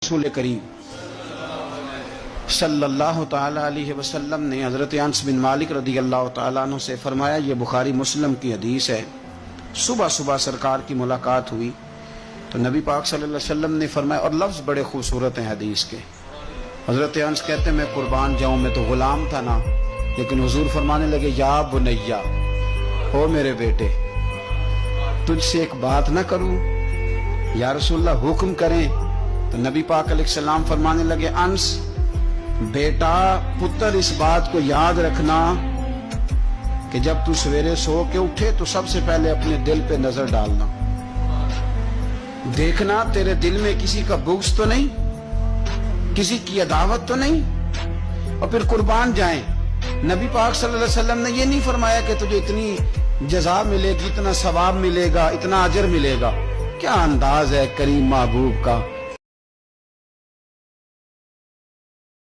رسول کریم صلی اللہ تعالی علیہ وسلم نے حضرت انس بن مالک رضی اللہ تعالیٰ عنہ سے فرمایا، یہ بخاری مسلم کی حدیث ہے، صبح صبح سرکار کی ملاقات ہوئی تو نبی پاک صلی اللہ علیہ وسلم نے فرمایا، اور لفظ بڑے خوبصورت ہیں حدیث کے۔ حضرت انس کہتے ہیں میں قربان جاؤں، میں تو غلام تھا نا، لیکن حضور فرمانے لگے، یا بنیا، او میرے بیٹے، تجھ سے ایک بات نہ کروں؟ یا رسول اللہ حکم کریں؟ تو نبی پاک علیہ السلام فرمانے لگے، انس بیٹا پتر، اس بات کو یاد رکھنا کہ جب تو سویرے سو کے اٹھے تو سب سے پہلے اپنے دل پہ نظر ڈالنا، دیکھنا تیرے دل میں کسی کا بغض تو نہیں، کسی کی عداوت تو نہیں، اور پھر قربان جائیں۔ نبی پاک صلی اللہ علیہ وسلم نے یہ نہیں فرمایا کہ تجھے اتنی جزا ملے گی، اتنا ثواب ملے گا، اتنا اجر ملے گا۔ کیا انداز ہے کریم محبوب کا!